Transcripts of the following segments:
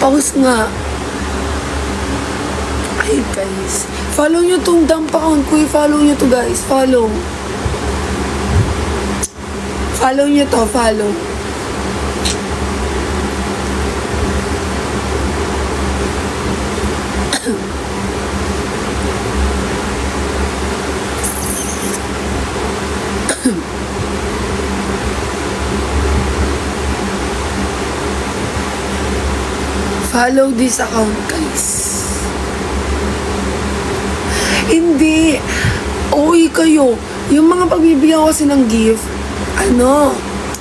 Pause nga. Ay, guys. Follow nyo tong dump account ko. Follow nyo to, guys. Follow. Follow nyo to. Follow. Follow this account, guys. Hindi. Uy kayo. Yung mga pagbibigyan ko kasi ng gift,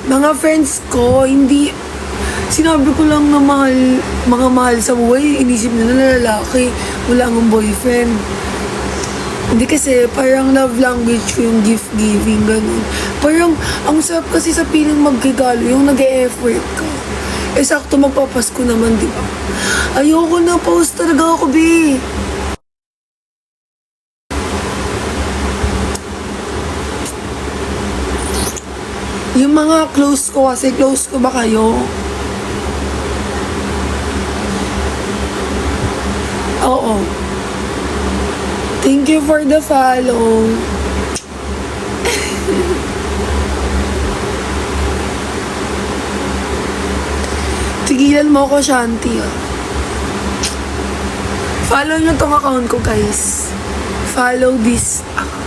mga friends ko, hindi, sinabi ko lang na mga mahal sa buhay, inisip na lalaki, wala ang boyfriend. Hindi kasi, parang love language ko yung gift giving, ganun. Parang, ang sarap kasi sa piling magregalo, yung nag-e-effort ka. Eh, sakto magpapasko naman, di ba? Ayoko na, pause talaga ako, B. Yung mga close ko kasi, close ko ba kayo? Oo. Thank you for the follow. Tigilan mo ako, Shanti, ah. Follow nyo tong account ko, guys. Follow this account.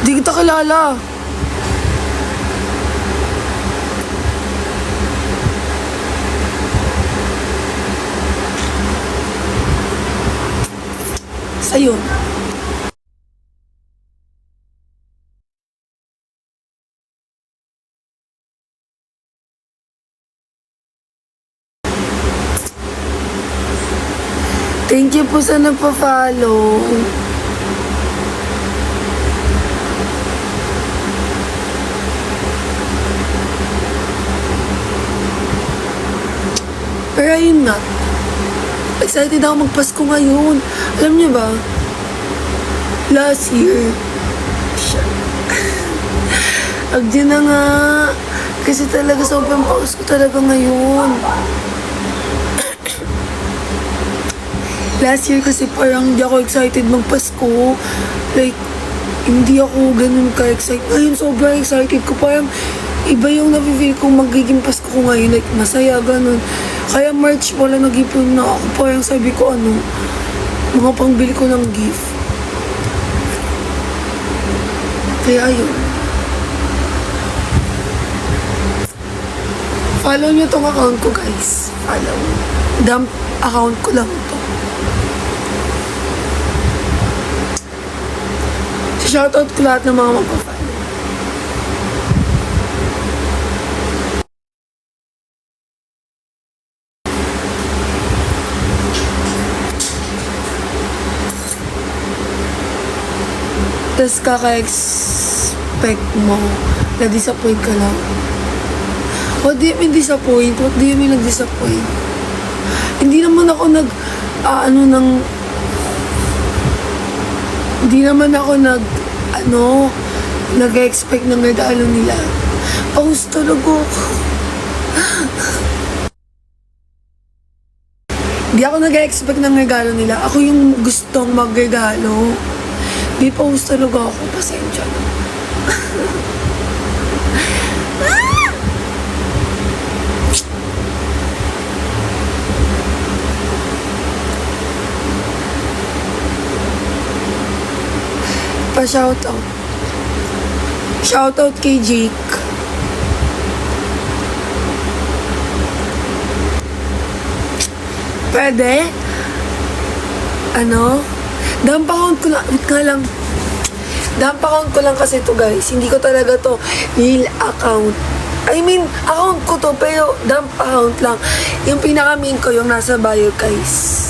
Di kita kilala. Sa'yo. Thank you po sa nagpa-follow. Pero ayun nga. Excited ako magpasko ngayon. Alam niyo ba? Last year. Agdi na nga. Kasi talaga sobrang paus ko talaga ngayon. Last year kasi parang hindi ako excited magpasko. Like, hindi ako ganun ka-excited. Ngayon sobrang excited ko. Parang iba yung nafe-feel kong magiging Pasko ko ngayon. Like, masaya, ganun. Kaya March wala nag-ipon na ako. Parang sabi ko mga pangbili ko ng gift. Kaya ayun. Follow nyo tong account ko, guys. Follow. Dump account ko lang to. Shoutout ko lahat ng mga magpa-follow. Tapos kaka-expect mo na disappoint ka lang. What do you mean disappoint? What do you mean nag-disappoint? Hindi naman ako nag-expect ng regalo nila. Paus talaga ako. Hindi ako nag-expect ng regalo nila. Ako yung gustong mag-regalo. Di paus talaga ako. Pasensya na. Pa-shoutout. Shoutout kay Jake. Pwede? Dump account ko lang. Wait nga lang. Dump account ko lang kasi to, guys. Hindi ko talaga to real account. I mean, account ko to, pero dump account lang. Yung pinaka-main ko, yung nasa bio, guys.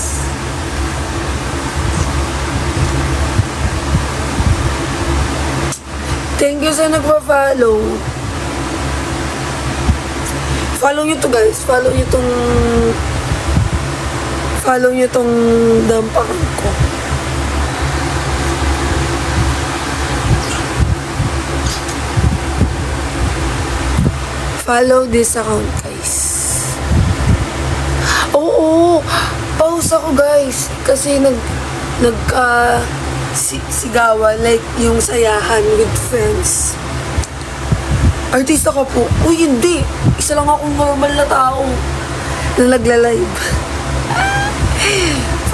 Thank you sa nagpa-follow. Follow nyo to, guys. Follow nyo tong dump account ko. Follow this account, guys. Nag-post ako guys kasi sigawan like yung sayahan with friends. Artista ka po? Uy, hindi. Isa lang akong normal na tao na nagla-live.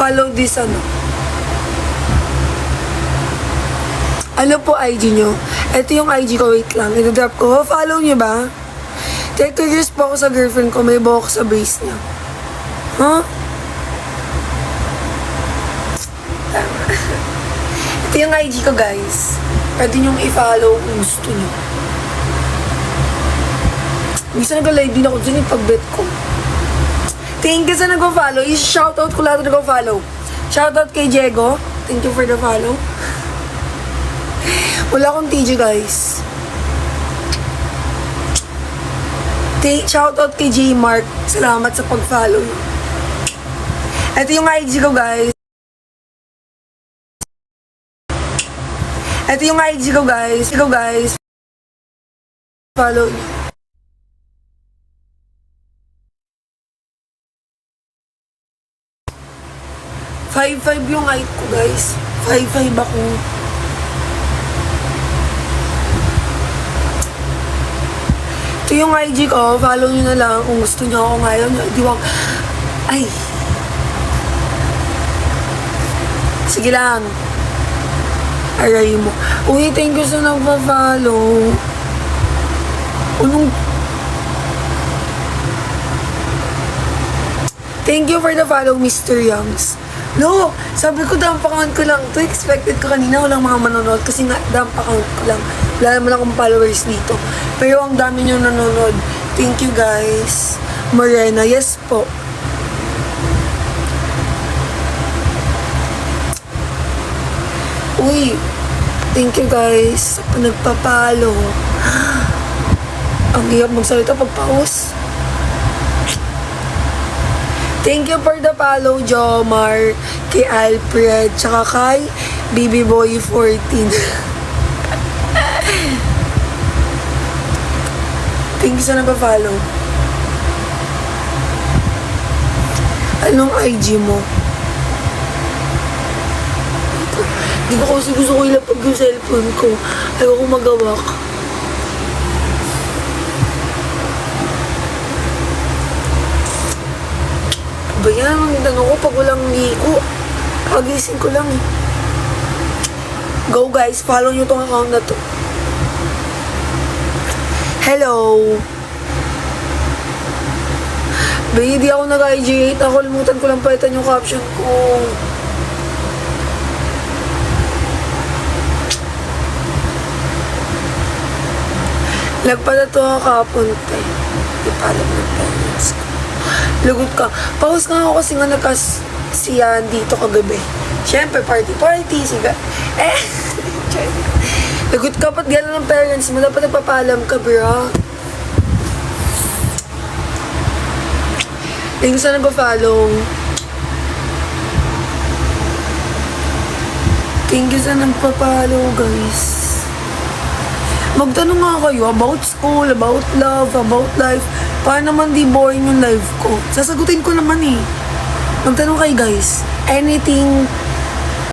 Follow this Ano po IG nyo? Ito yung IG ko, wait lang. Ito-drop ko. Follow nyo ba? 30 years po ako sa girlfriend ko, may buhok sa base niya. Huh? Tama. Ito yung IG ko, guys. Pwede nyong i-follow kung gusto nyo. Minsan nag-live din ako dyan yung pag-bet ko. Thank you sa nag-follow. I-shoutout ko lahat na nag-follow. Shoutout kay Diego. Thank you for the follow. Wala akong TG, guys. Shoutout kay J Mark. Salamat sa pag-follow. Ito yung IG ko, guys. Ito yung IG ko, guys. Follow. 5'5" yung height ko, guys. 5'5" ako. Ito yung IG ko. Follow nyo na lang kung gusto nyo ako ngayon. Di wag... Ay! Sige lang. Aray mo. Uy, thank you sa nagpa-follow. Thank you for the follow, Mr. Youngs. No, sabi ko dump account ko lang to. Expected ko kanina walang mga manonood kasi nga dump account ko lang. Wala naman akong followers dito. Pero ang dami nyo nanonood. Thank you guys. Morena, yes po. Uy, thank you guys sa nagpapalo. Ang hirap magsalita pag pause. Thank you for the follow, Jomar, kay Alfred, tsaka kay Baby Boy 14. Thank you sa nagpa-follow. Anong IG mo? Hindi ko kasi gusto ko ilapag yung cellphone ko. Ayaw ko magawak. Ba yan? Ang tanong ko pag walang hiko. Pagising ko lang eh. Go guys, follow nyo tong account na to. Hello. Ba, hindi ako nag-IG8. Ako limutan ko lang palitan yung caption ko. Nagpala to ako kapon, te. Ipalag ng parents ko. Lagot ka. Pause nga ako kasi nga nagkasiyan dito kagabi. Siyempre, party. Siga. Lagot ka, pat gano'n ng parents mo. Dapat nagpapalam ka, bro. Thank you sa nagpa-follow. Thank you sa nagpa-follow, guys. Magtanong nga kayo about school, about love, about life. Paano naman di boring yung life ko? Sasagutin ko naman eh. Magtanong kayo guys. Anything